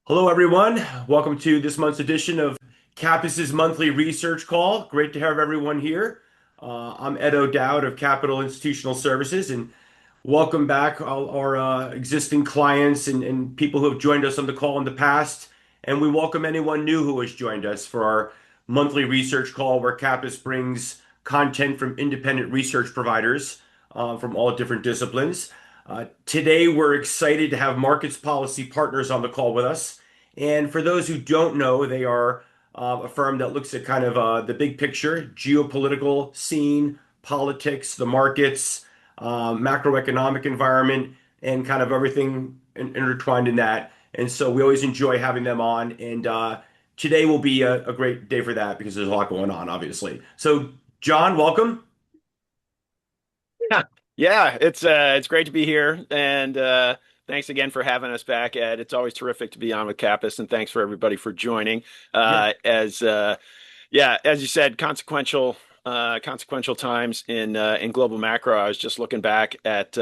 Hello, everyone. Welcome to this month's edition of CAPIS's monthly research call. Great to have everyone here. I'm Ed O'Dowd of Capital Institutional Services, and welcome back all our existing clients and people who have joined us on the call in the past. And we welcome anyone new who has joined us for our monthly research call, where CAPIS brings content from independent research providers from all different disciplines. Today, we're excited to have Markets Policy Partners on the call with us. And for those who don't know, they are a firm that looks at kind of the big picture, geopolitical scene, politics, the markets, macroeconomic environment, and kind of everything intertwined in that. And so we always enjoy having them on. And today will be a great day for that because there's a lot going on, obviously. So, John, welcome. Yeah, yeah, it's great to be here, and thanks again for having us back, Ed. It's always terrific to be on with Capis, and thanks for everybody for joining. Yeah. As you said, consequential times in global macro. I was just looking back at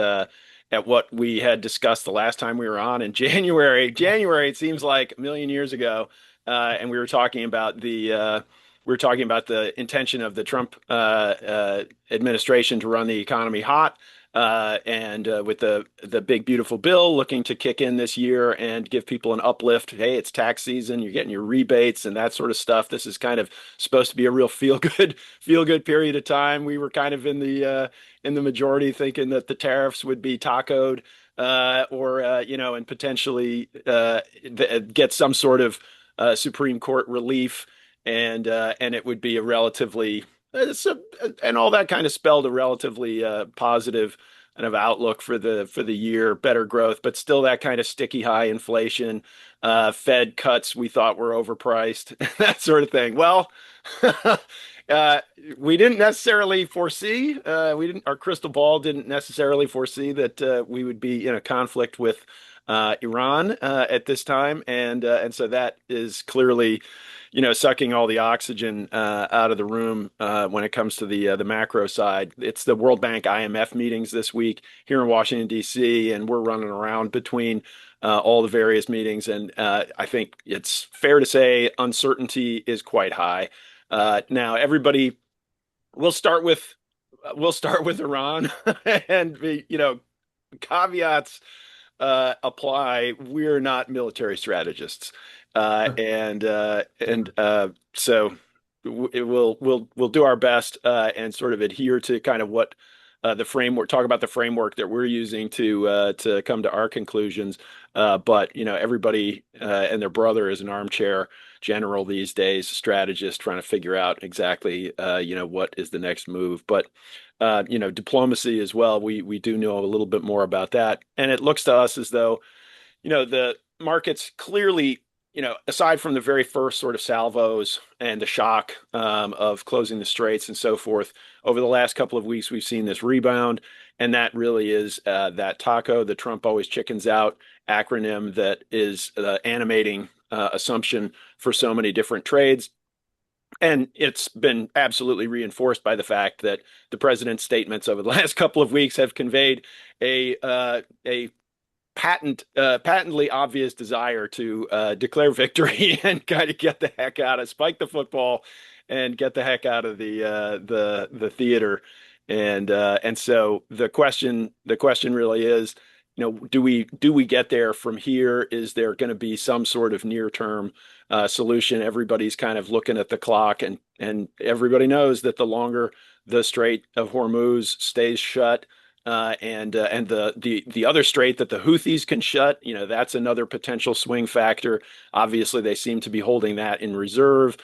what we had discussed the last time we were on in January. January, it seems like a million years ago, and we were talking about the intention of the Trump administration to run the economy hot, and with the big beautiful bill looking to kick in this year and give people an uplift. Hey, it's tax season, you're getting your rebates and that sort of stuff. This is kind of supposed to be a real feel good period of time. We were kind of in the majority thinking that the tariffs would be tacoed, or and potentially get some sort of Supreme Court relief, and it would be a relatively and all that kind of spelled a relatively positive kind of outlook for the year, better growth, but still that kind of sticky high inflation. Fed cuts we thought were overpriced, that sort of thing. Well, uh, we didn't necessarily foresee. We didn't. Our crystal ball didn't necessarily foresee that we would be in a conflict with Iran at this time, and so that is clearly, sucking all the oxygen out of the room when it comes to the macro side. It's the World Bank IMF meetings this week here in Washington, D.C., and we're running around between all the various meetings. And I think it's fair to say uncertainty is quite high. Now, everybody, we'll start with we'll start with Iran, and caveats apply. We're not military strategists, so we'll do our best and sort of adhere to kind of what the framework. Talk about the framework that we're using to come to our conclusions. But everybody and their brother is an armchair general these days, strategist trying to figure out exactly what is the next move. But diplomacy as well. We do know a little bit more about that, and it looks to us as though the markets clearly, aside from the very first sort of salvos and the shock of closing the straits and so forth, over the last couple of weeks we've seen this rebound, and that really is that taco, the Trump always chickens out acronym that is animating assumption for so many different trades. And it's been absolutely reinforced by the fact that the president's statements over the last couple of weeks have conveyed a patently obvious desire to declare victory and kind of get the heck out of spike the football and get the heck out of the theater. And so the question really is, do we get there from here? Is there going to be some sort of near term solution? Everybody's kind of looking at the clock, and everybody knows that the longer the Strait of Hormuz stays shut, and the other strait that the Houthis can shut, that's another potential swing factor. Obviously, they seem to be holding that in reserve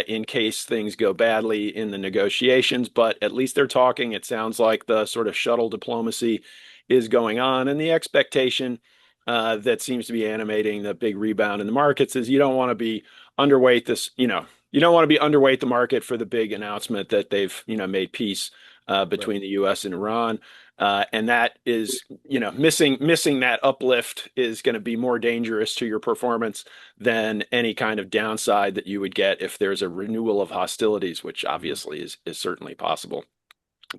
in case things go badly in the negotiations, but at least they're talking. It sounds like the sort of shuttle diplomacy is going on, and the expectation that seems to be animating the big rebound in the markets is you don't want to be underweight this, you don't want to be underweight the market for the big announcement that they've, made peace Right. between the U.S. and Iran. And that is, missing that uplift is going to be more dangerous to your performance than any kind of downside that you would get if there's a renewal of hostilities, which obviously is certainly possible.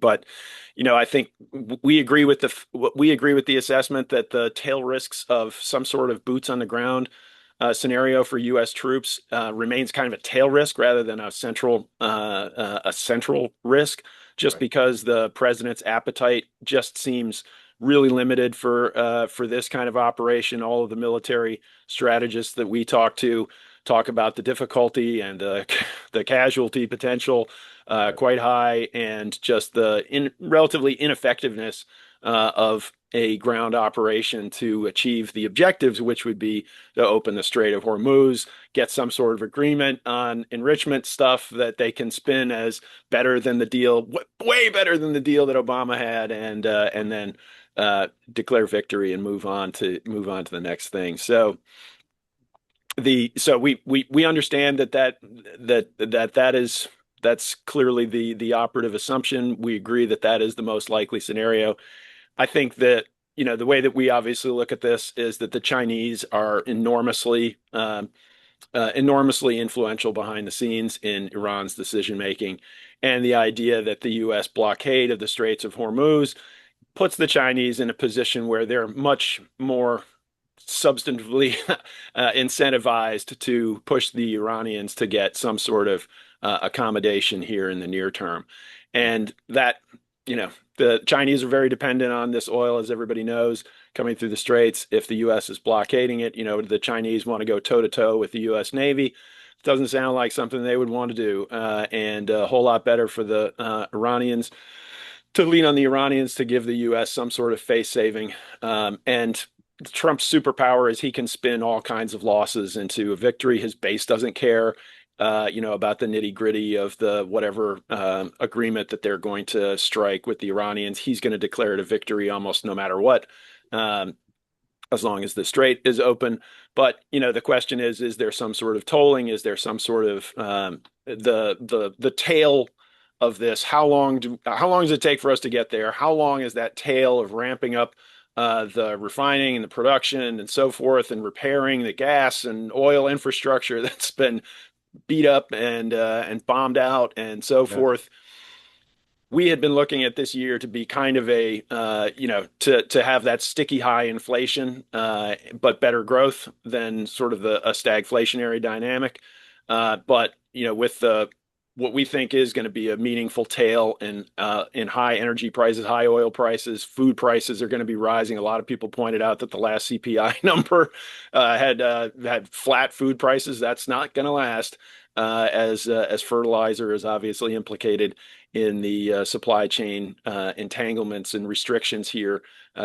But I think we agree with the assessment that the tail risks of some sort of boots on the ground scenario for U.S. troops remains kind of a tail risk rather than a central risk, just Right. because the president's appetite just seems really limited for this kind of operation. All of the military strategists that we talk to talk about the difficulty and the casualty potential Right. quite high, and just the relatively ineffectiveness of a ground operation to achieve the objectives, which would be to open the Strait of Hormuz, get some sort of agreement on enrichment stuff that they can spin as better than the deal, way better than the deal that Obama had, and then declare victory and move on to the next thing. So we understand that's clearly the operative assumption. We agree that that is the most likely scenario. I think that, the way that we obviously look at this is that the Chinese are enormously influential behind the scenes in Iran's decision making, and the idea that the U.S. blockade of the Straits of Hormuz puts the Chinese in a position where they're much more substantively incentivized to push the Iranians to get some sort of accommodation here in the near term. And that, the Chinese are very dependent on this oil, as everybody knows, coming through the Straits. If the U.S. is blockading it, the Chinese want to go toe to toe with the U.S. Navy. Doesn't sound like something they would want to do, and a whole lot better for the Iranians to lean on the Iranians to give the U.S. some sort of face saving. And Trump's superpower is he can spin all kinds of losses into a victory. His base doesn't care, about the nitty gritty of the whatever agreement that they're going to strike with the Iranians. He's going to declare it a victory almost no matter what. Um, as long as the strait is open. But the question is there some sort of tolling? Is there some sort of the tail of this? How long does it take for us to get there? How long is that tail of ramping up the refining and the production and so forth, and repairing the gas and oil infrastructure that's been beat up and bombed out and so Yeah. forth? We had been looking at this year to be kind of to have that sticky high inflation, but better growth than sort of a stagflationary dynamic. But with what we think is going to be a meaningful tail in high energy prices, high oil prices, food prices are going to be rising. A lot of people pointed out that the last CPI number had flat food prices. That's not going to last, as fertilizer is obviously implicated in the supply chain entanglements and restrictions here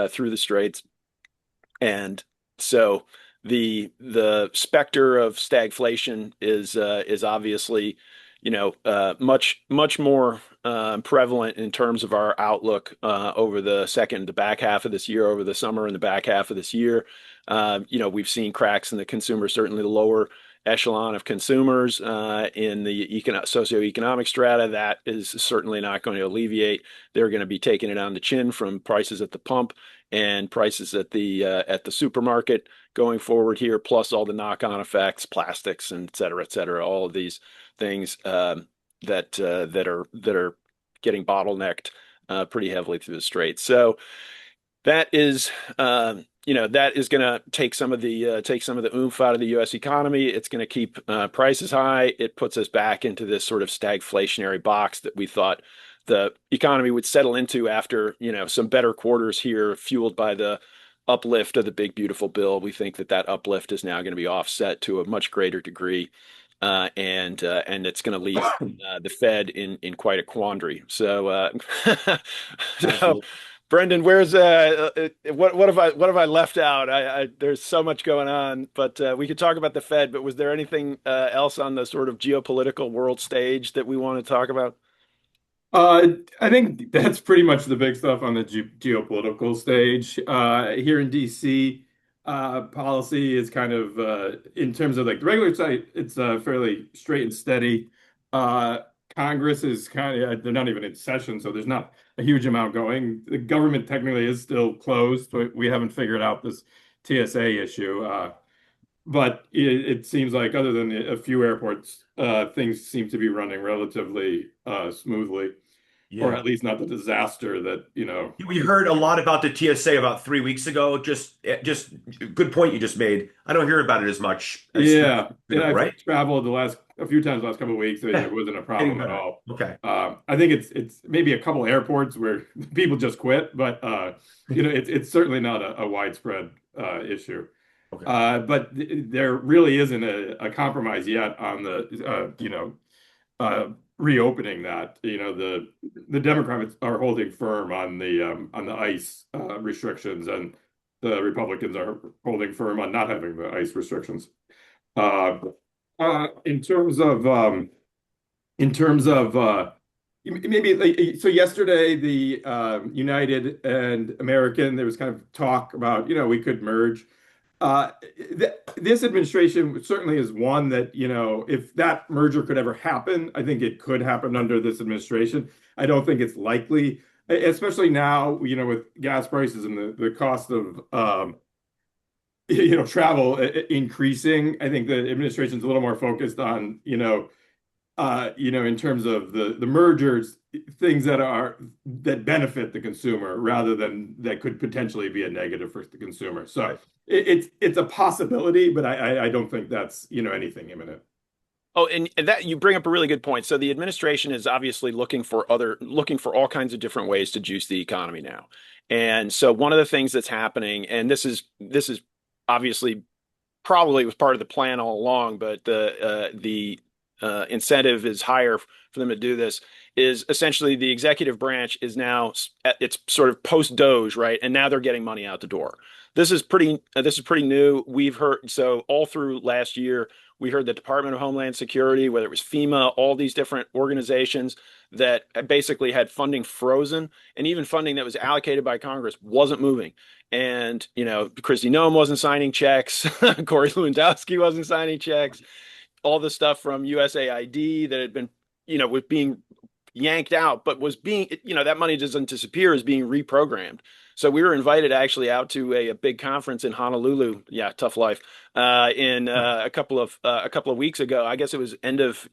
through the straits. And so the specter of stagflation is obviously, much more prevalent in terms of our outlook over the back half of this year, over the summer and the back half of this year. We've seen cracks in the consumer, certainly the lower echelon of consumers in the socioeconomic strata. That is certainly not going to alleviate. They're going to be taking it on the chin from prices at the pump and prices at the supermarket going forward here, plus all the knock-on effects, plastics, and et cetera, all of these things that are getting bottlenecked pretty heavily through the Straits. So that is that is going to take some of the oomph out of the U.S. economy. It's going to keep prices high. It puts us back into this sort of stagflationary box that we thought the economy would settle into after some better quarters here, fueled by the uplift of the big beautiful bill. We think that uplift is now going to be offset to a much greater degree, and it's going to leave the Fed in quite a quandary. So Absolutely. Brendan, where's what have I left out? There's so much going on, but we could talk about the Fed. But was there anything else on the sort of geopolitical world stage that we want to talk about? I think that's pretty much the big stuff on the geopolitical stage. Here in DC, policy is kind of in terms of like the regular side, it's fairly straight and steady. Uh, Congress is kind of they're not even in session, so there's not a huge amount going. The government technically is still closed, but we haven't figured out this TSA issue. But it seems like other than a few airports, things seem to be running relatively smoothly. or Yeah. at least not the disaster that, We heard a lot about the TSA about 3 weeks ago. Just good point you just made. I don't hear about it as much as 3 weeks Yeah, and ago, I've right? traveled a few times the last couple of weeks. It Yeah, wasn't a getting problem at better. all. Okay. I think it's maybe a couple airports where people just quit, but it's certainly not a widespread issue. Okay. But there really isn't a compromise yet on the reopening that. The Democrats are holding firm on the ICE restrictions, and the Republicans are holding firm on not having the ICE restrictions. Uh, in terms of maybe so yesterday the United and American, there was kind of talk about we could merge. Th this administration certainly is one that if that merger could ever happen, I think it could happen under this administration. I don't think it's likely, especially now with gas prices and the cost of travel increasing. I think the administration's a little more focused on, in terms of the mergers, things that benefit the consumer rather than that could potentially be a negative for the consumer. So Right. it's a possibility, but I don't think that's, anything imminent. Oh, and that you bring up a really good point. So the administration is obviously looking for all kinds of different ways to juice the economy now. And so one of the things that's happening, and this is obviously probably was part of the plan all along, but the incentive is higher for them to do this. Is essentially the executive branch is now at its sort of post Doge, right? And now they're getting money out the door. This is pretty new. We've heard so all through last year. We heard the Department of Homeland Security, whether it was FEMA, all these different organizations that basically had funding frozen, and even funding that was allocated by Congress wasn't moving. And Kristi Noem wasn't signing checks, Corey Lewandowski wasn't signing checks, all the stuff from USAID that had been, was being yanked out, but was being, that money doesn't disappear, is being reprogrammed. So we were invited actually out to a big conference in Honolulu. Yeah, tough life. In a couple of weeks ago. I guess it was end of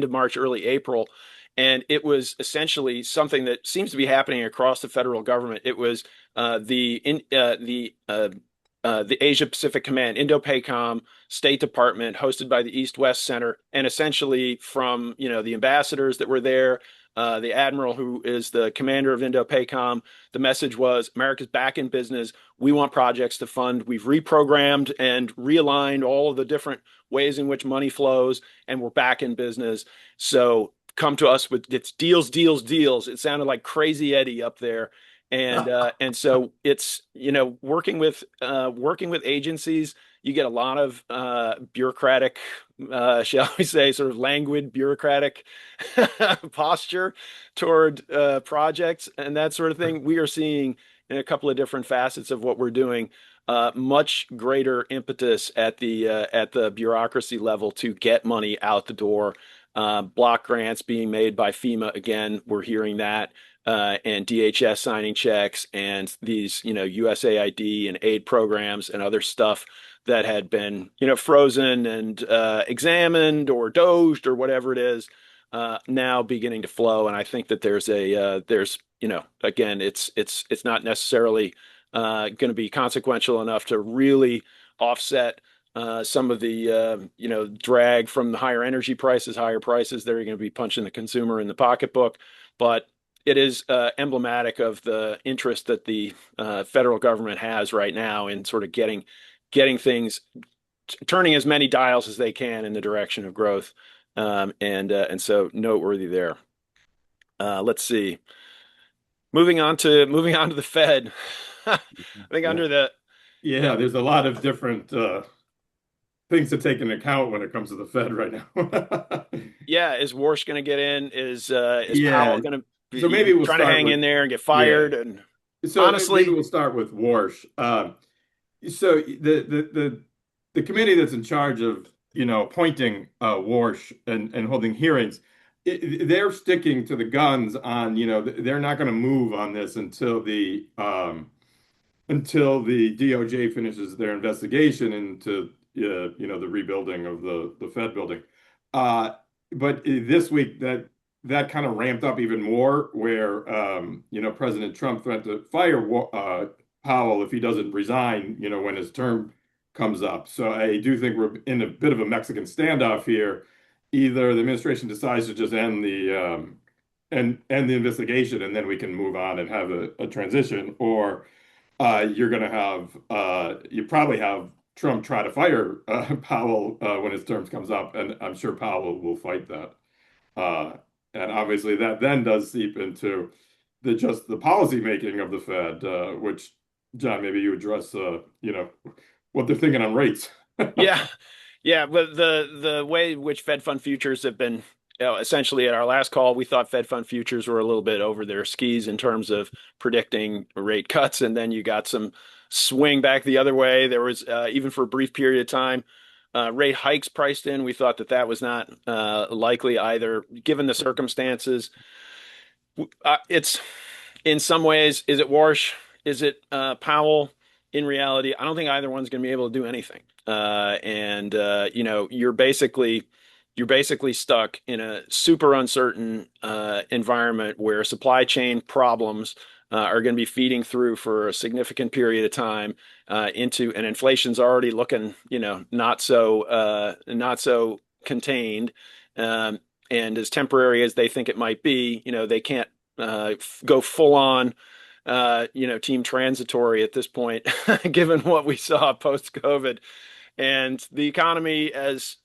March, early April, and it was essentially something that seems to be happening across the federal government. It was the Asia Pacific Command, Indo-PACOM State Department, hosted by the East-West Center, and essentially from the ambassadors that were there, the admiral who is the commander of Indo-PACOM. The message was America's back in business. We want projects to fund. We've reprogrammed and realigned all of the different ways in which money flows, and we're back in business. So come to us with it's deals, deals, deals. It sounded like Crazy Eddie up there, and so it's working with agencies. You get a lot of bureaucratic, shall we say, sort of languid bureaucratic posture toward projects and that sort of thing. We are seeing in a couple of different facets of what we're doing, much greater impetus at the bureaucracy level to get money out the door. Block grants being made by FEMA again. We're hearing that. And DHS signing checks and these, USAID and aid programs and other stuff that had been, frozen and examined or doged or whatever it is, now beginning to flow. And I think that again, it's not necessarily going to be consequential enough to really offset some of the drag from the higher prices that are going to be punching the consumer in the pocketbook. But it is emblematic of the interest that the federal government has right now in sort of getting things, turning as many dials as they can in the direction of growth, and so noteworthy there. Let's see. Moving on to the Fed. I think Yeah. under the Yeah, there's a lot of different things to take into account when it comes to the Fed right now. yeah, is Warsh going to get in? Is Yeah. Powell going to So be maybe we'll trying to start hang with in there and get yeah. fired? And So maybe honestly, we'll start with Warsh. So the committee that's in charge of appointing Warsh and holding hearings, they're sticking to the guns on they're not going to move on this until the DOJ finishes their investigation into the rebuilding of the Fed building. But this week that that kind of ramped up even more, where President Trump threatened to fire Powell if he doesn't resign, when his term comes up. So I do think we're in a bit of a Mexican standoff here. Either the administration decides to just end the investigation, and then we can move on and have a transition, or you're going to have you probably have Trump try to fire Powell when his term comes up, and I'm sure Powell will fight that. Uh, and obviously that then does seep into the policy making of the Fed, which John, maybe you address, what they're thinking on rates. Yeah, yeah, but the way in which Fed fund futures have been, essentially at our last call, we thought Fed fund futures were a little bit over their skis in terms of predicting rate cuts, and then you got some swing back the other way. There was even for a brief period of time, rate hikes priced in. We thought that that was not likely either, given the circumstances. It's in some ways, is it Warsh? Is it Powell? In reality, I don't think either one's going to be able to do anything. And you're basically stuck in a super uncertain environment where supply chain problems are going to be feeding through for a significant period of time and inflation's already looking, not so contained. And as temporary as they think it might be, they can't go full on team transitory at this point, given what we saw post COVID and the economy as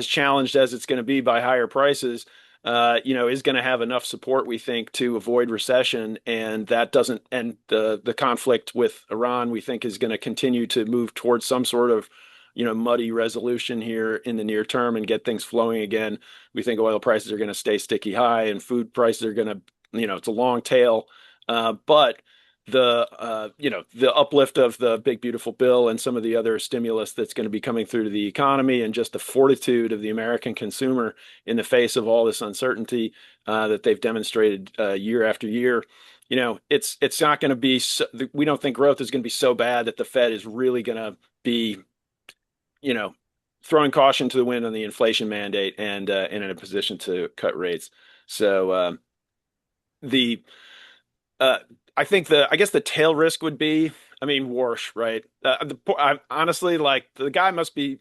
challenged as it's going to be by higher prices, is going to have enough support, we think, to avoid recession. And that doesn't, and the conflict with Iran, we think, is going to continue to move towards some sort of, muddy resolution here in the near term and get things flowing again. We think oil prices are going to stay sticky high and food prices are going to, it's a long tail. But the uplift of the big beautiful bill and some of the other stimulus that's going to be coming through to the economy and just the fortitude of the American consumer in the face of all this uncertainty that they've demonstrated year after year. It's not going to be we don't think growth is going to be so bad that the Fed is really going to be, you know, throwing caution to the wind on the inflation mandate and in a position to cut rates. So the uh, I guess the tail risk would be, I mean, Warsh, right? Honestly, like the guy must be.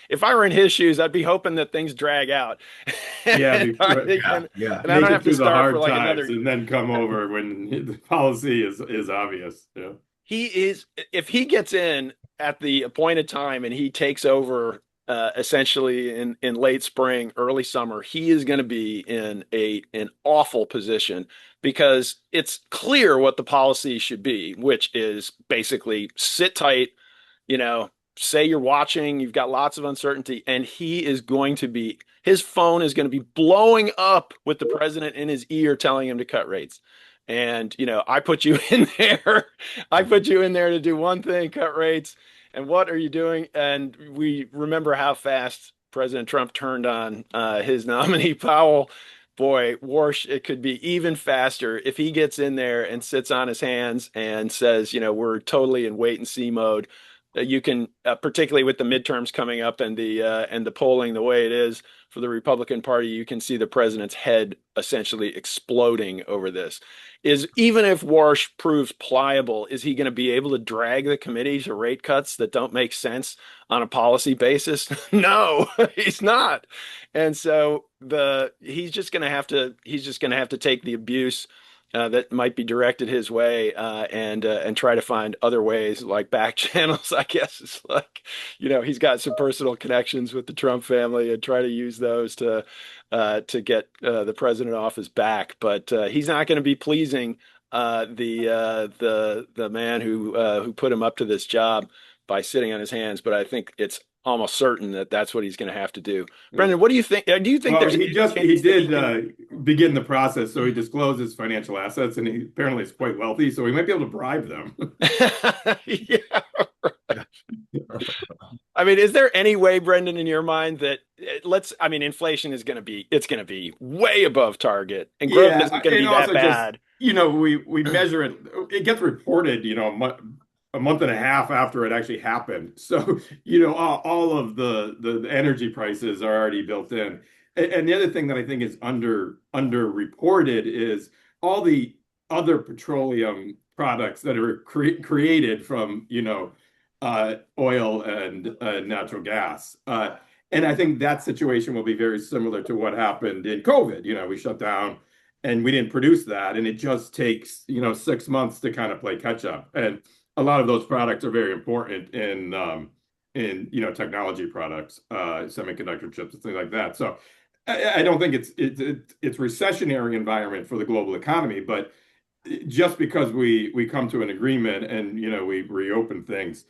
If I were in his shoes, I'd be hoping that things drag out, Yeah, and I before, think, Yeah, and, yeah. and I make don't it have to through the start for hard like times another. and then come over when the policy is obvious. Yeah. He is, if he gets in at the appointed time and he takes over essentially in late spring, early summer, he is going to be in an awful position because it's clear what the policy should be, which is basically sit tight, you know, say you're watching, you've got lots of uncertainty, and his phone is going to be blowing up with the president in his ear telling him to cut rates. And, I put you in there. I put you in there to do one thing, cut rates. And what are you doing? And we remember how fast President Trump turned on his nominee, Powell. Boy, Warsh, it could be even faster if he gets in there and sits on his hands and says, we're totally in wait and see mode. You can, particularly with the midterms coming up and the polling the way it is for the Republican Party, you can see the president's head essentially exploding over this. Is even if Warsh proves pliable, is he going to be able to drag the committee to rate cuts that don't make sense on a policy basis? No, he's not. And so he's just going to have to take the abuse that might be directed his way and try to find other ways like back channels. I guess it's like, he's got some personal connections with the Trump family and try to use those to get the president off his back. But he's not going to be pleasing the man who put him up to this job by sitting on his hands. But I think it's almost certain that that's what he's going to have to do. Brendan, what do you think? Do you think Well, there's he any just he chance that he did can? begin the process, so he disclosed his financial assets, and he apparently is quite wealthy, so he might be able to bribe them. Yeah. I mean, is there any way, Brendan, in your mind that I mean, inflation it's going to be way above target and growth Yeah, isn't going to and be that also just bad. we measure it. It gets reported, a month and a half after it actually happened. So all of the energy prices are already built in. And the other thing that I think is underreported is all the other petroleum products that are created from, oil and natural gas. And I think that situation will be very similar to what happened in COVID. We shut down and we didn't produce that, and it just takes, 6 months to kind of play catch up. And a lot of those products are very important in technology products, semiconductor chips and things like that. So I don't think it's recessionary environment for the global economy, but just because we come to an agreement and we reopen things,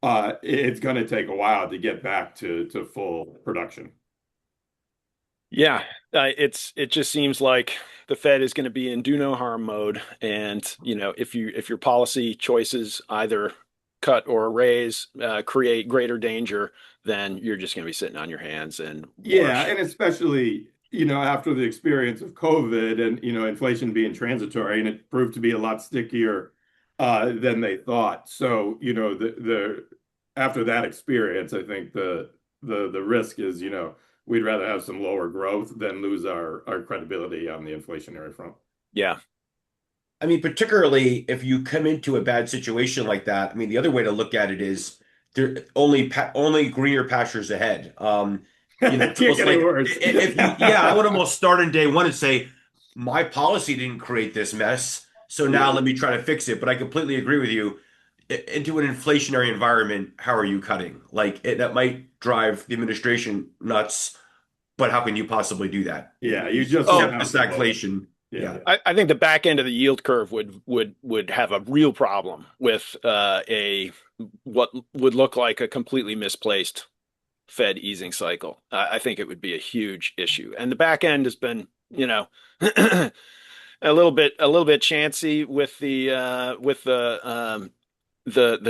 it's going to take a while to get back to full production. Yeah, it just seems like the Fed is going to be in do no harm mode, and if your policy choices either cut or raise create greater danger, then you're just going to be sitting on your hands and Yeah, watch. and especially, after the experience of COVID and, inflation being transitory, and it proved to be a lot stickier than they thought. So, the after that experience, I think the risk is, we'd rather have some lower growth than lose our credibility on the inflationary front. Yeah, I mean, particularly if you come into a bad situation like that. I mean, the other way to look at it is there only greener pastures ahead. It It's can't almost get any like worse. if you, yeah, I would almost start in day one and say, my policy didn't create this mess, so now Yeah. let me try to fix it. But I completely agree with you. Into an inflationary environment, how are you cutting? Like that might drive the administration nuts, but how can you possibly do that? Yeah, you just oh, won't Step the have the vote. stagflation. Yeah. Yeah. I think the back end of the yield curve would have a real problem with a what would look like a completely misplaced Fed easing cycle. I think it would be a huge issue. And the back end has been, a little bit chancy with the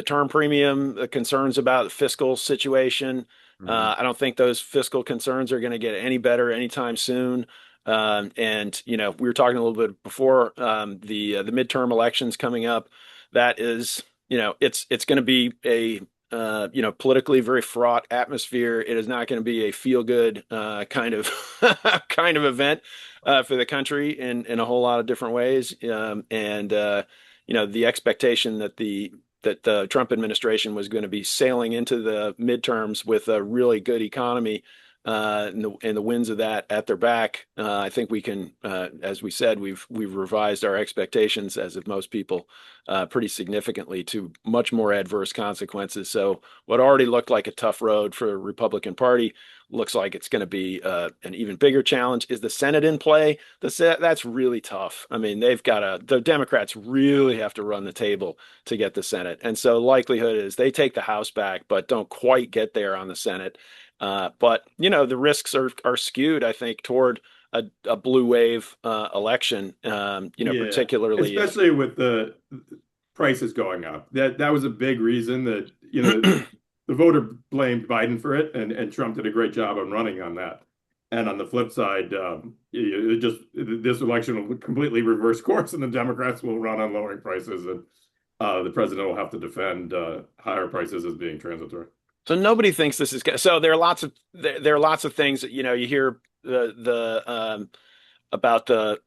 term premium, the concerns about the fiscal situation. Mhm. I don't think those fiscal concerns are going to get any better anytime soon. And we were talking a little bit before the midterm elections coming up. That is, it's going to be a politically very fraught atmosphere. It is not going to be a feel good kind of kind of event for the country in a whole lot of different ways. And the expectation that the Trump administration was going to be sailing into the midterms with a really good economy and the winds of that at their back. I think we can, as we said, we've revised our expectations, as of most people, pretty significantly to much more adverse consequences. So what already looked like a tough road for the Republican Party looks like it's going to be an even bigger challenge. Is the Senate in play? That's really tough. I mean, the Democrats really have to run the table to get the Senate. And so likelihood is they take the House back, but don't quite get there on the Senate. But the risks are skewed, I think, toward a blue wave election. Yeah, Particularly if especially with the prices going up. That was a big reason that, the voter blamed Biden for it, and Trump did a great job on running on that. And on the flip side, this election will completely reverse course, and the Democrats will run on lowering prices, and the president will have to defend higher prices as being transitory. so nobody thinks this is so there are lots of things that you hear the about the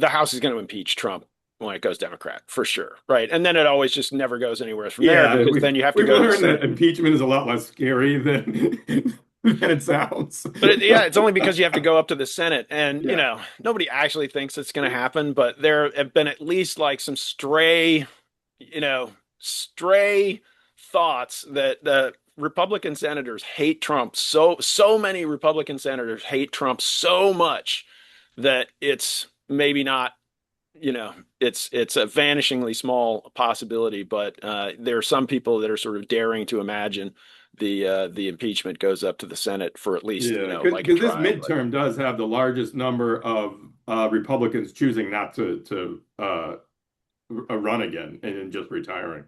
House is going to impeach Trump when it goes Democrat for sure, right? And then it always just never goes anywhere from there Yeah, because then you have to we've go to the learned that Senate. impeachment is a lot less scary than than it sounds. But yeah, it's only because you have to go up to the Senate, and Yeah. nobody actually thinks it's going to happen. But there have been at least like some stray thoughts that the Republican senators hate Trump. So many Republican senators hate Trump so much that it's maybe not. It's a vanishingly small possibility, but there are some people that are sort of daring to imagine the impeachment goes up to the Senate for at least Yeah, like a because this trial. But midterm does have the largest number of Republicans choosing not to run again and just retiring.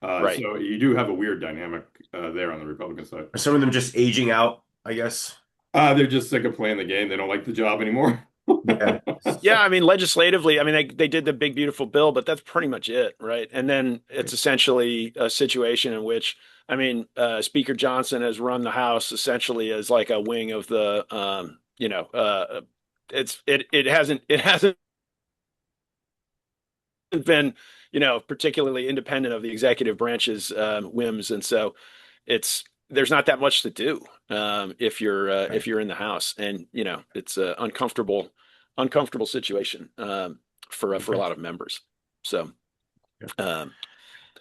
right. So you do have a weird dynamic there on the Republican side. Are some of them just aging out, I guess? They're just sick of playing the game. They don't like the job anymore. Yeah. Yeah, I mean, legislatively, I mean, they did the big, beautiful bill, but that's pretty much it, right? And then it's essentially a situation in which, I mean, Speaker Johnson has run the House essentially as like a wing of you know, it hasn't been, particularly independent of the executive branch's whims, and so it's there's not that much to do if Right. you're in the house, and it's an uncomfortable situation for a Okay. lot of members. So Yeah. um,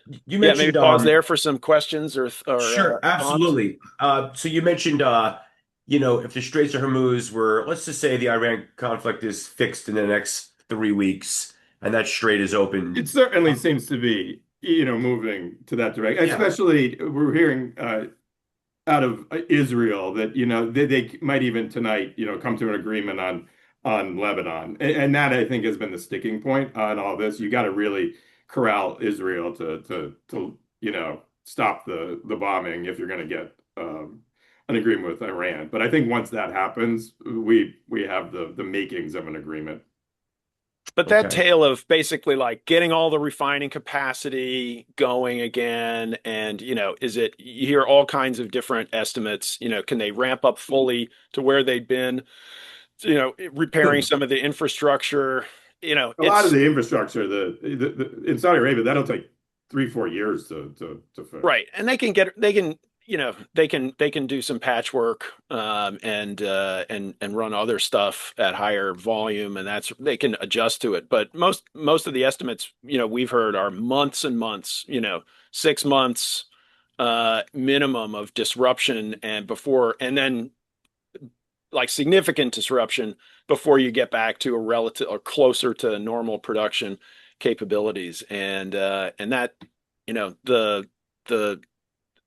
You yeah, maybe mentioned pause there for some questions or sure, thoughts. absolutely. So you mentioned if the Straits of Hormuz were, let's just say the Iran conflict is fixed in the next 3 weeks and that strait is open. It certainly Um, seems to be, moving to that direction. yeah. Especially we're hearing out of Israel that they might even tonight come to an agreement on Lebanon, and that I think has been the sticking point on all this. You got to really corral Israel to stop the bombing if you're going to get an agreement with Iran. But I think once that happens, we have the makings of an agreement. But that Okay. tale of basically like getting all the refining capacity going again, and you hear all kinds of different estimates. Can they ramp up fully to where they'd been? Repairing some of the infrastructure. A lot of It's the infrastructure, in Saudi Arabia, that'll take 3, 4 years to fix. right, and they can do some patchwork and run other stuff at higher volume, and they can adjust to it. But most of the estimates we've heard are months and months, 6 months minimum of disruption, and then like significant disruption before you get back to a relative or closer to normal production capabilities, and that the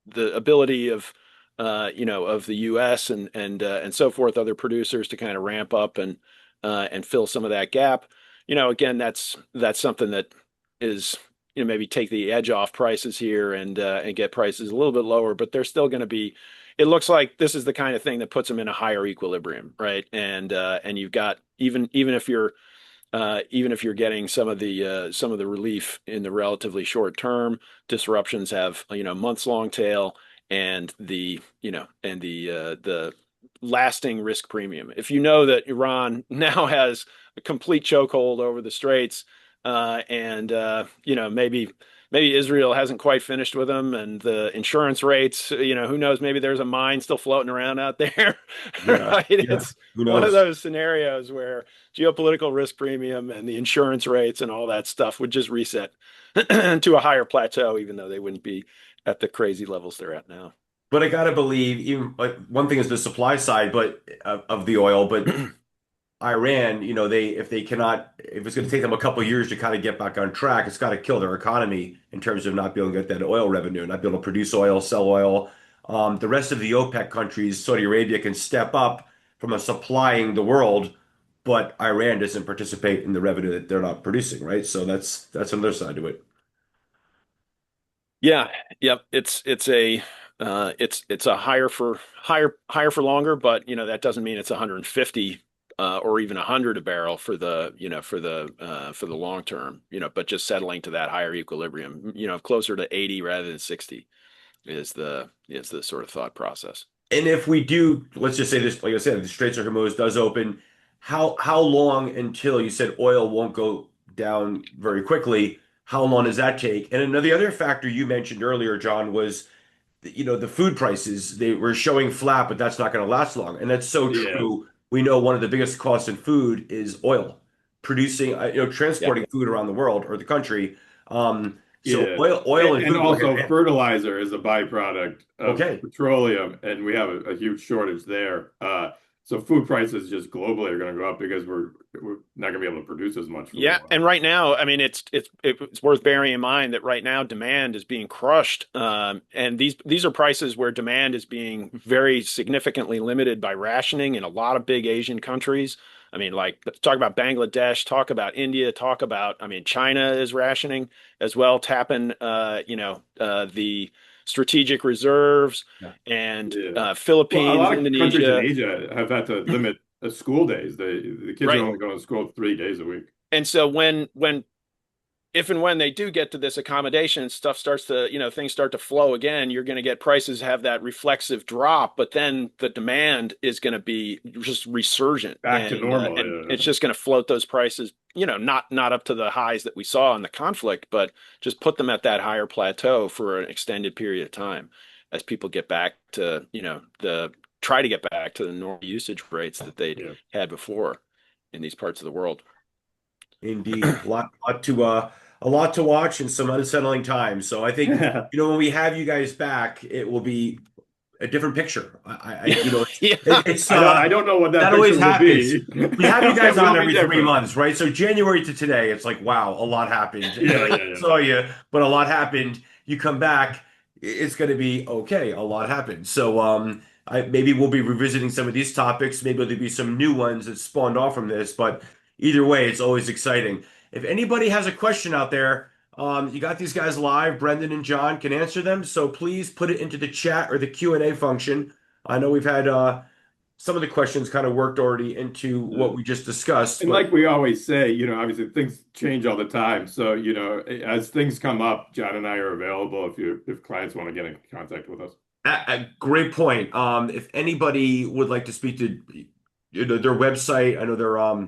the ability of the U.S. and so forth, other producers to kind of ramp up and fill some of that gap. Again, that's something that is maybe take the edge off prices here and get prices a little bit lower, but they're still going to be. It looks like this is the kind of thing that puts them in a higher equilibrium, right? And you've got even if you're getting some of the relief in the relatively short term, disruptions have months long tail, and the lasting risk premium. If you know that Iran now has a complete chokehold over the straits, and maybe Israel hasn't quite finished with them, and the insurance rates, who knows, maybe there's a mine still floating around out there, Yeah. right? Yeah. It's Who one of knows? those scenarios where geopolitical risk premium and the insurance rates and all that stuff would just reset to a higher plateau, even though they wouldn't be at the crazy levels they're at now. But I gotta believe, even like one thing is the supply side, but of the oil, but Iran, if they cannot, if it's going to take them a couple of years to kind of get back on track, it's got to kill their economy in terms of not being able to get that oil revenue, not be able to produce oil, sell oil. The rest of the OPEC countries, Saudi Arabia can step up from a supplying the world, but Iran doesn't participate in the revenue that they're not producing, right? So that's another side to it. Yeah, yep. It's a higher for longer, but that doesn't mean it's 150 or even 100 a barrel for the long term, but just settling to that higher equilibrium, closer to 80 rather than 60 is the sort of thought process. And if we do, let's just say this, like I said, the Straits of Hormuz does open, how long until you said oil won't go down very quickly? How long does that take? And another the other factor you mentioned earlier, John, was the food prices. They were showing flat, but that's not going to last long. And that's so Yeah, true. We know one of the biggest costs in food is oil, producing, Yep. transporting food around the world or the country. So yeah. oil and And food go hand in also hand. fertilizer is a byproduct of Okay. petroleum, and we have a huge shortage there. So food prices just globally are going to go up because we're not going to be able to produce as much for a Yeah, while. and right now, I mean, it's worth bearing in mind that right now demand is being crushed, and these are prices where demand is being very significantly limited by rationing in a lot of big Asian countries. I mean, like talk about Bangladesh, talk about India, talk about, I mean, China is rationing as well, tapping the strategic reserves, and Yeah. Well, a Philippines, lot of countries in Indonesia, Asia have had to limit school days. The kids are right? only going to school 3 days a week. And so when if and when they do get to this accommodation, stuff starts to, things start to flow again, you're going to get prices have that reflexive drop, but then the demand is going to be just resurgent, Back to normal. and it's just going to float those prices, not up to the highs that we saw in the conflict, but just put them at that higher plateau for an extended period of time as people get back to, the try to get back to the normal usage rates that they'd Yeah. had before in these parts of the world. Indeed, a lot to watch and some unsettling times. So I think, Yeah. when we have you guys back, it will be a different picture. Yeah. It's I don't know what that that always picture will happens. be. We have you It guys on will be every three different. months, right? So January to today, it's like, wow, a lot happened. Yeah, I yeah, yeah. saw you, but a lot happened. You come back, it's going to be okay. A lot happened. So maybe we'll be revisiting some of these topics. Maybe there'll be some new ones that spawned off from this. But either way, it's always exciting. If anybody has a question out there, you got these guys live. Brendan and John can answer them. So please put it into the chat or the Q&A function. I know we've had some of the questions kind of worked already into Yeah. what we just discussed, And but like we always say, obviously things change all the time. So, as things come up, John and I are available if clients want to get in contact with us. a great point. If anybody would like to speak to their website, I know they're I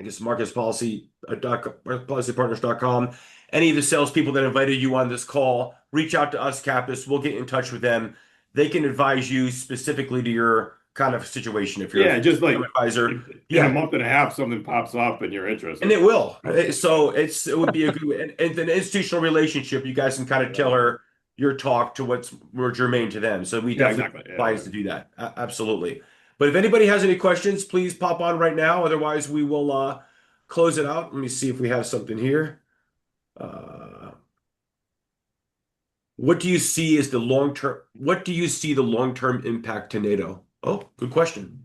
guess policypartners.com. Any of the salespeople that invited you on this call, reach out to us, Capis. We'll get in touch with them. They can advise you specifically to your kind of situation. If you're Yeah, just an like advisor, if in a yeah, month and a half something pops up and you're and interested. it will. So it would be a good and an institutional relationship. You guys can kind of Yeah, tailor your talk to what's more germane to them. So we yeah, definitely exactly. Yeah, advise yeah. to do that. Absolutely. But if anybody has any questions, please pop on right now. Otherwise, we will close it out. Let me see if we have something here. Uh, what do you see as the long term? What do you see the long term impact to NATO? Oh, good question.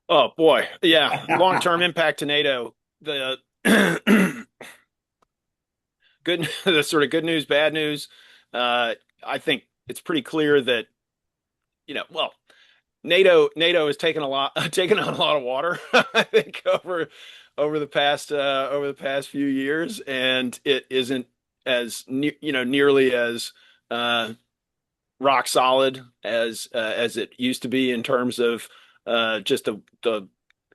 Oh boy. Yeah. Long-term impact to NATO. The good, the sort of good news, bad news. I think it's pretty clear that, well, NATO has taken a lot, taken on a lot of water, I think, over the past few years, and it isn't as nearly as uh, rock solid as it used to be in terms of just the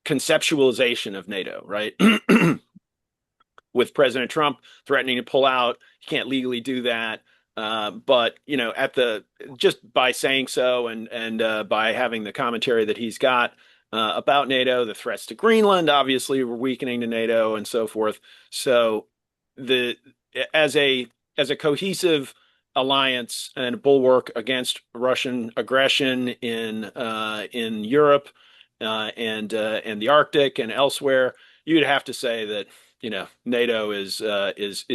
conceptualization of NATO, right? With President Trump threatening to pull out, he can't legally do that. But at the just by saying so and by having the commentary that he's got about NATO, the threats to Greenland obviously were weakening to NATO and so forth. So the as a as a cohesive alliance and a bulwark against Russian aggression in Europe and the Arctic and elsewhere, you'd have to say that NATO is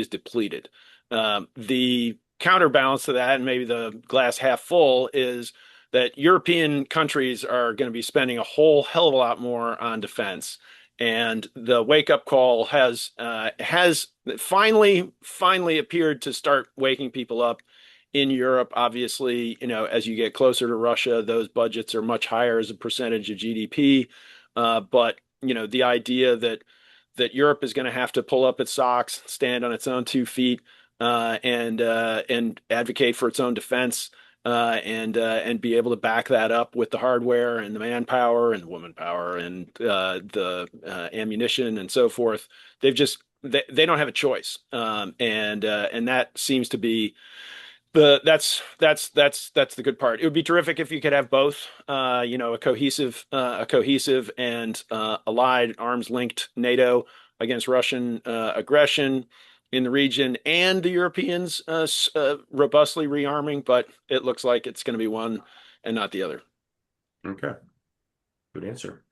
depleted. The counterbalance to that, and maybe the glass half full, is that European countries are going to be spending a whole hell of a lot more on defense. And the wake up call has finally appeared to start waking people up in Europe. Obviously, as you get closer to Russia, those budgets are much higher as a percentage of GDP. But the idea that Europe is going to have to pull up its socks, stand on its own 2 feet, and advocate for its own defense, and be able to back that up with the hardware and the manpower and the woman power and the ammunition and so forth. They don't have a choice, and that seems to be that's the good part. It would be terrific if you could have both, a cohesive and allied, arms linked NATO against Russian aggression in the region, and the Europeans robustly rearming. But it looks like it's going to be one and not the other. Okay, good answer.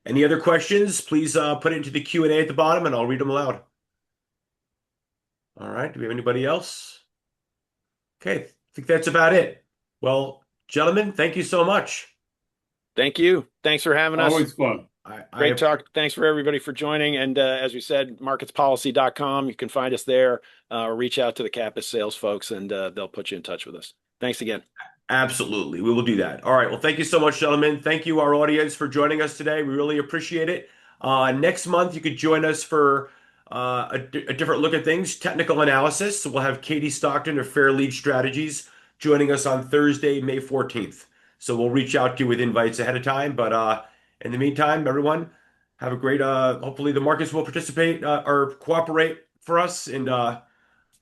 Any other questions? Please put it into the Q&A at the bottom, and I'll read them aloud. All right. Do we have anybody else? Okay, I think that's about it. Well, gentlemen, thank you so much. Thank you. Thanks for having us. Always fun. Great talk. Thanks for everybody for joining. And as we said, marketspolicy.com, you can find us there, or reach out to the CAPIS sales folks and they'll put you in touch with us. Thanks again. Absolutely. We will do that. All right. Well, thank you so much, gentlemen. Thank you, our audience, for joining us today. We really appreciate it. Next month, you could join us for a different look at things, technical analysis. So we'll have Katie Stockton of Fair Lead Strategies joining us on Thursday, May 14th. So we'll reach out to you with invites ahead of time. But in the meantime, everyone, have a great, hopefully the markets will participate or cooperate for us, and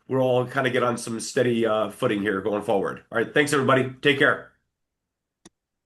we'll all kind of get on some steady footing here going forward. All right. Thanks, everybody. Take care.